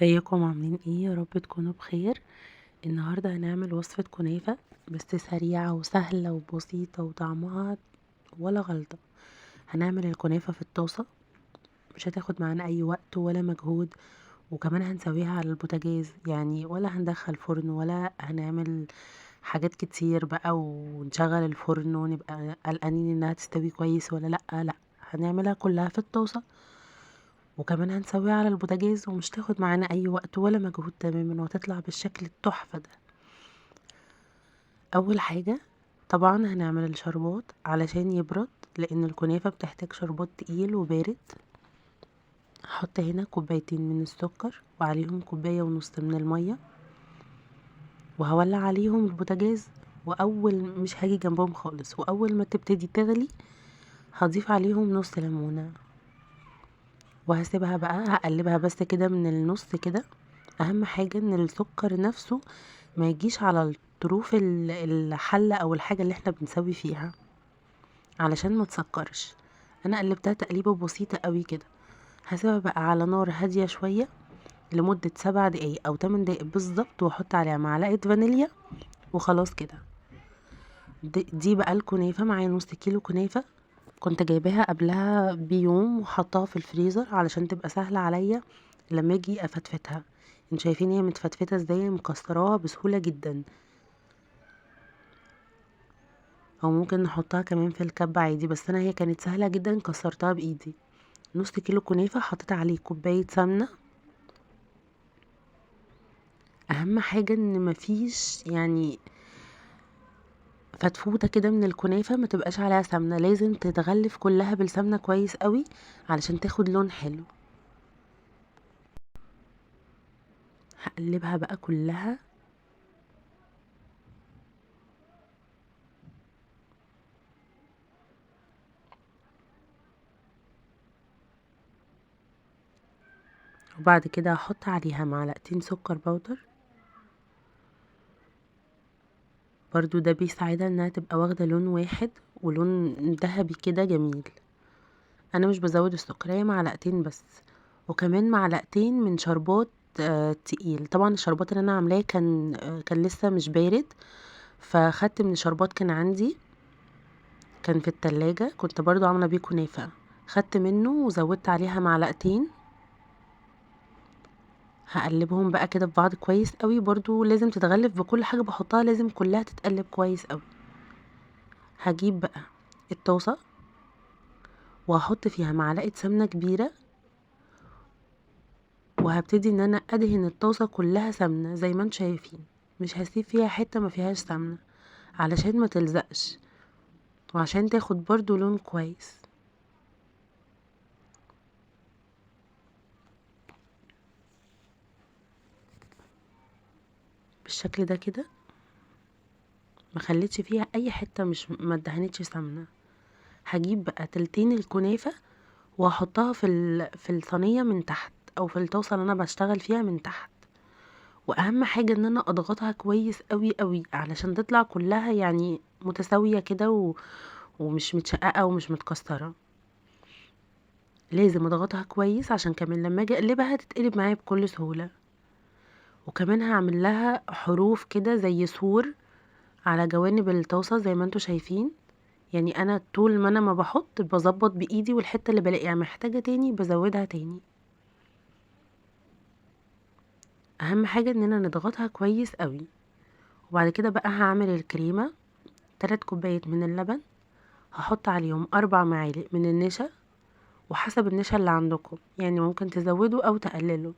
ازيكم عاملين ايه؟ يا رب تكونوا بخير. النهارده هنعمل وصفة كنافة بس سريعة وسهلة وبسيطة وطعمها ولا غلطة. هنعمل الكنافة في الطاسة، مش هتاخد معانا اي وقت ولا مجهود، وكمان هنسويها على البوتاجاز، يعني ولا هندخل فرن ولا هنعمل حاجات كتير بقى ونشغل الفرن ونبقى قلقانين انها تستوي كويس ولا لا. هنعملها كلها في الطاسة، وكمان هنسويها على البوتاجاز ومش تاخد معانا اي وقت ولا مجهود تماما، وهتطلع بالشكل التحفة ده. اول حاجة طبعا هنعمل الشربات علشان يبرد، لان الكنافة بتحتاج شربات تقيل وبارد. هحط هنا كوبايتين من السكر وعليهم كوباية ونص من المية، وهولع عليهم البوتاجاز، واول مش هاجي جنبهم خالص، واول ما تبتدي تغلي هضيف عليهم نص ليمونة، وهسيبها بقى هقلبها بس كده من النص كده. اهم حاجة ان السكر نفسه ما يجيش على الطروف الحلة او الحاجة اللي احنا بنسوي فيها علشان ما تسكرش. انا قلبتها تقليبة بسيطة قوي كده. هسيبها بقى على نار هادية شوية لمدة 7 دقايق او 8 دقايق بالظبط، واحط عليها معلقة فانيليا وخلاص كده. دي بقى الكنافة. معايا نص كيلو كنافة، كنت جايباها قبلها بيوم وحطها في الفريزر علشان تبقى سهلة عليا لما اجي افتفتها. انتوا شايفين هي متفتفتة ازاي؟ مكسراها بسهولة جدا، او ممكن نحطها كمان في الكب عادي، بس انا هي كانت سهلة جدا كسرتها بايدي. نص كيلو كنافة حطيت عليه كوباية سمنة. اهم حاجة ان مفيش يعني فتفوتة كده من الكنافة ما تبقاش عليها سمنة، لازم تتغلف كلها بالسمنة كويس قوي علشان تاخد لون حلو. هقلبها بقى كلها. وبعد كده هحط عليها معلقتين سكر بودر، برضو ده بيساعدها انها تبقى واخدة لون واحد ولون ذهبي كده جميل. انا مش بزود السكر، هي معلقتين بس. وكمان معلقتين من شربات تقيل. طبعا الشربات اللي انا عاملاه كان لسه مش بارد، فخدت من الشربات كان عندي، كان في التلاجة، كنت برضو عاملة بيه كنافة، خدت منه وزودت عليها معلقتين. هقلبهم بقى كده في بعض كويس قوي، برضو لازم تتغلف بكل حاجة بحطها، لازم كلها تتقلب كويس قوي. هجيب بقى الطاسة وهحط فيها معلقة سمنة كبيرة، وهبتدي ان انا ادهن الطاسة كلها سمنة زي ما انتم شايفين، مش هسيب فيها حتة ما فيهاش سمنة علشان ما تلزقش، وعشان تاخد برضو لون كويس بالشكل ده كده. ما خليتش فيها اي حتة مش ما ادهنتش سمنة. هجيب بقى تلتين الكنافة وهحطها في الصينية من تحت، او في الطاسة اللي انا بشتغل فيها من تحت. واهم حاجة ان انا اضغطها كويس قوي قوي علشان تطلع كلها يعني متساوية كده ومش متشققة ومش متكسرة. لازم اضغطها كويس عشان كمان لما اجي اقلبها تتقلب معايا بكل سهولة. وكمان هعمل لها حروف كده زي سور على جوانب الطاسة زي ما انتوا شايفين. يعني انا طول ما انا ما بحط بظبط بايدي، والحتة اللي بلاقيها محتاجة تاني بزودها تاني. اهم حاجة اننا نضغطها كويس قوي. وبعد كده بقى هعمل الكريمة. 3 كوبايات من اللبن، هحط عليهم 4 معالق من النشا، وحسب النشا اللي عندكم يعني ممكن تزودوا او تقللوا،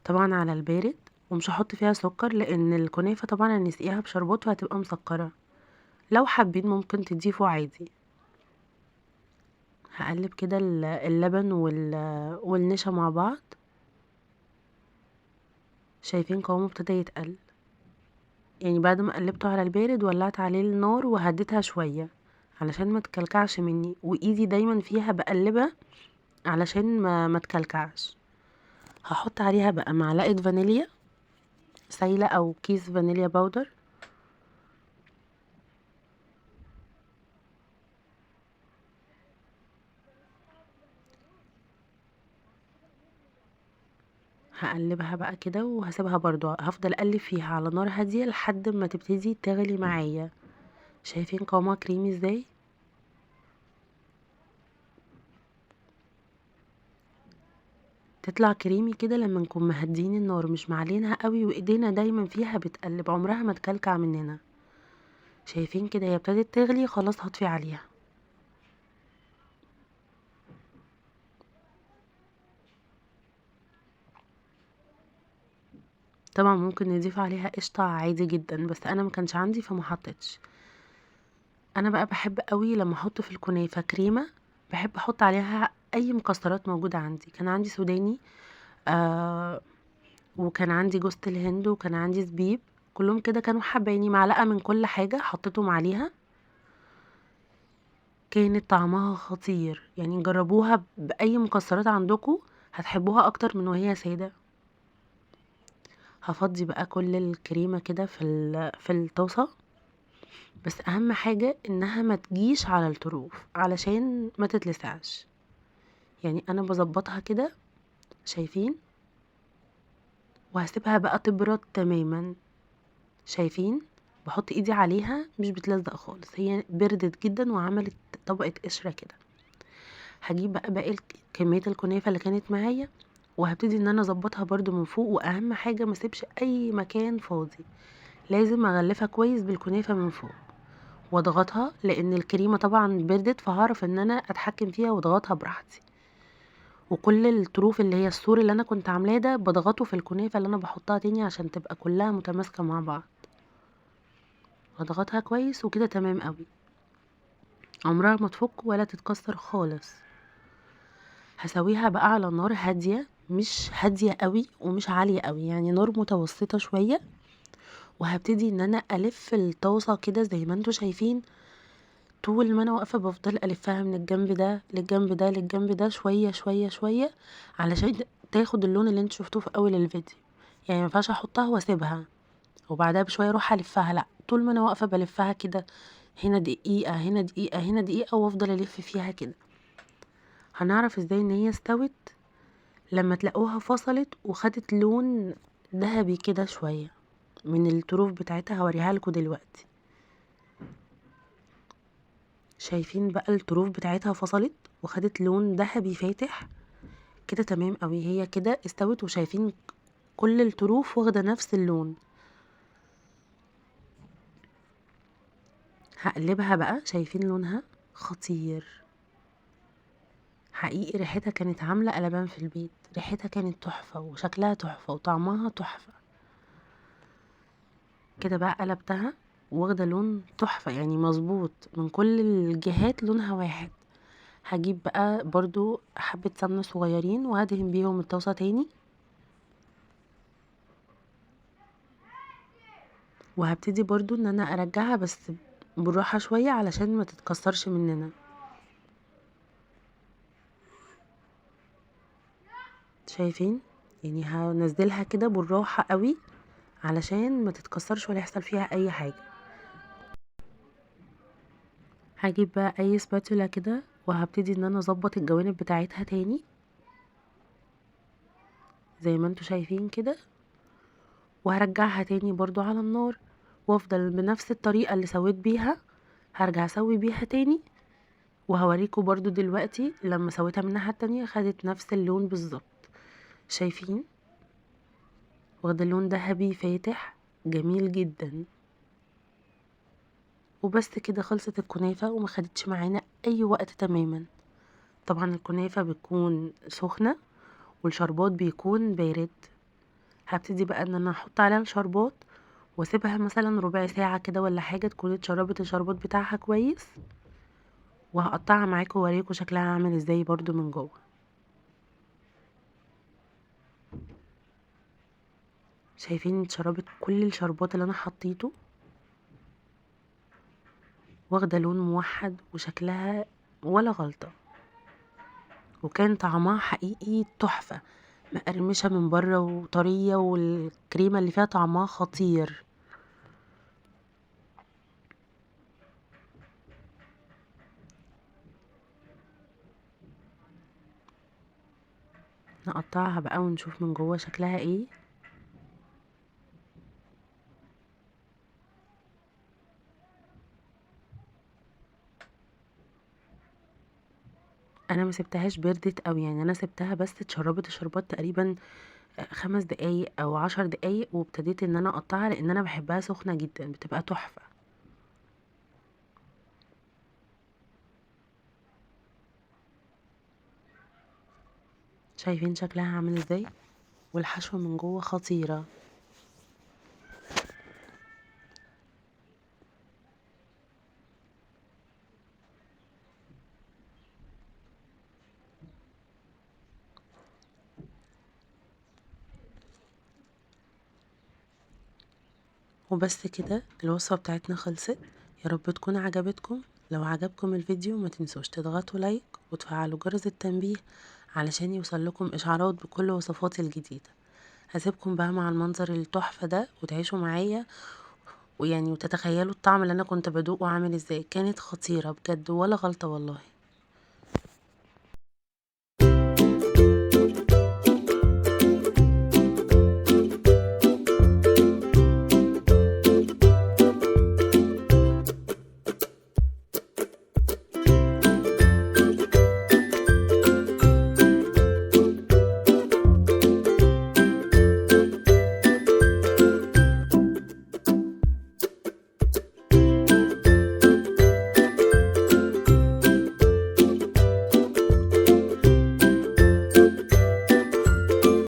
طبعا على البارد. ومش هحط فيها سكر لان الكنافة طبعا هنسقيها بشربات وهتبقى مسكرة، لو حابين ممكن تضيفوا عادي. هقلب كده اللبن والنشا مع بعض. شايفين قوامه ابتدى يتقل؟ يعني بعد ما قلبته على البارد ولعت عليه النار وهديتها شوية علشان ما تكلكعش مني، وايدي دايما فيها بقلبها علشان ما تكلكعش. هحط عليها بقى معلقة فانيليا سايلة او كيس فانيليا باودر، هقلبها بقى كده وهسيبها برضو، هفضل اقلب فيها على نار هادية لحد ما تبتدي تغلي معايا. شايفين قوامها كريمي ازاي؟ تطلع كريمي كده لما نكون مهدين النار، مش معلينها قوي، وايدينا دايما فيها بتقلب، عمرها ما تكلكع مننا. شايفين كده هي ابتدت تغلي، خلاص هطفي عليها. طبعا ممكن نضيف عليها قشطة عادي جدا، بس انا ما كانش عندي فما حطيتش. انا بقى بحب قوي لما احط في الكنافة كريمة، بحب احط عليها اي مكسرات موجودة عندي. كان عندي سوداني، آه وكان عندي جوز الهند، وكان عندي زبيب، كلهم كده كانوا حبايني، معلقة من كل حاجة حطيتهم عليها. كانت طعمها خطير، يعني جربوها بأي مكسرات عندكم، هتحبوها اكتر من وهي سادة. هفضي بقى كل الكريمة كده في الطاسة، بس اهم حاجة انها ما تجيش على الطروف علشان ما تتلسعش. يعني انا بظبطها كده، شايفين؟ وهسيبها بقى تبرد تماما. شايفين؟ بحط ايدي عليها مش بتلزق خالص، هي بردت جدا وعملت طبقة قشرة كده. هجيب بقى باقي كمية الكنافة اللي كانت معايا، وهبتدي ان انا اظبطها برضو من فوق. واهم حاجة ما اسيبش اي مكان فاضي، لازم اغلفها كويس بالكنافة من فوق واضغطها، لان الكريمة طبعا بردت، فهعرف ان انا اتحكم فيها واضغطها براحتي. وكل الطروف اللي هي السور اللي انا كنت عاملاه ده بضغطه في الكنافة اللي انا بحطها تاني عشان تبقى كلها متماسكة مع بعض. اضغطها كويس وكده تمام قوي، عمرها ما تفك ولا تتكسر خالص. هسويها بقى على نار هادية، مش هادية قوي ومش عالية قوي، يعني نار متوسطة شوية. وهبتدي ان انا الف الطاسة كده زي ما انتوا شايفين. طول ما انا واقفة بفضل الفها من الجنب ده للجنب ده للجنب ده، شوية شوية شوية، علشان تاخد اللون اللي انتوا شفتوه في اول الفيديو. يعني ما ينفعش احطها واسيبها وبعدها بشوية اروح الفها، لا، طول ما انا واقفة بلفها كده، هنا دقيقة هنا دقيقة هنا دقيقة، وافضل الف فيها كده. هنعرف ازاي ان هي استوت؟ لما تلاقوها فصلت وخدت لون ذهبي كده شوية من الطروف بتاعتها، هوريها لكم دلوقتي. شايفين بقى الطروف بتاعتها فصلت وخدت لون ذهبي فاتح كده، تمام قوي، هي كده استوت. وشايفين كل الطروف واخدة نفس اللون. هقلبها بقى، شايفين لونها خطير حقيقي. ريحتها كانت عاملة قلبان في البيت، ريحتها كانت تحفة وشكلها تحفة وطعمها تحفة. كده بقى قلبتها، واخدة لون تحفة، يعني مظبوط من كل الجهات، لونها واحد. هجيب بقى برضو حبة سمنة صغيرين وهدهن بيهم الطاسة تاني، وهبتدي برضو ان انا ارجعها بس بالراحة شوية علشان ما تتكسرش مننا. شايفين؟ يعني هنزلها كده بالراحة قوي علشان ما تتكسرش ولا يحصل فيها اي حاجة. هجيب بقى اي سباتولا كده وهبتدي ان انا اظبط الجوانب بتاعتها تاني زي ما انتوا شايفين كده، وهرجعها تاني برضو على النار، وافضل بنفس الطريقة اللي سويت بيها هرجع اسوي بيها تاني. وهوريكم برضو دلوقتي لما سويتها من الناحية التانية خدت نفس اللون بالظبط. شايفين؟ واخدة لون ذهبي فاتح جميل جدا. وبس كده خلصت الكنافة وما خدتش معانا اي وقت تماما. طبعا الكنافة بتكون سخنة والشربات بيكون بارد. هبتدي بقى ان انا احط عليها الشربات واسيبها مثلا ربع ساعة كده ولا حاجة تكون اتشربت الشربات بتاعها كويس. وهقطعها معاكم واوريكم شكلها عامل ازاي برضو من جوه. شايفين اتشربت كل الشربات اللي انا حطيته، واخده لون موحد وشكلها ولا غلطة. وكان طعمها حقيقي تحفة، مقرمشة من بره وطرية، والكريمة اللي فيها طعمها خطير. نقطعها بقى ونشوف من جوه شكلها ايه. انا ما سبتهاش بردت قوي، يعني انا سبتها بس اتشربت الشربات تقريبا 5 دقايق او 10 دقايق، وابتديت ان انا اقطعها لان انا بحبها سخنة جدا، بتبقى تحفة. شايفين شكلها عامل ازاي؟ والحشوة من جوه خطيرة. وبس كده الوصفة بتاعتنا خلصت. يا رب تكون عجبتكم. لو عجبكم الفيديو ما تنسوش تضغطوا لايك وتفعلوا جرس التنبيه علشان يوصل لكم اشعارات بكل وصفاتي الجديدة. هسيبكم بقى مع المنظر التحفة ده وتعيشوا معايا، ويعني وتتخيلوا الطعم اللي انا كنت بدوقه عامل ازاي. كانت خطيرة بجد ولا غلطة والله.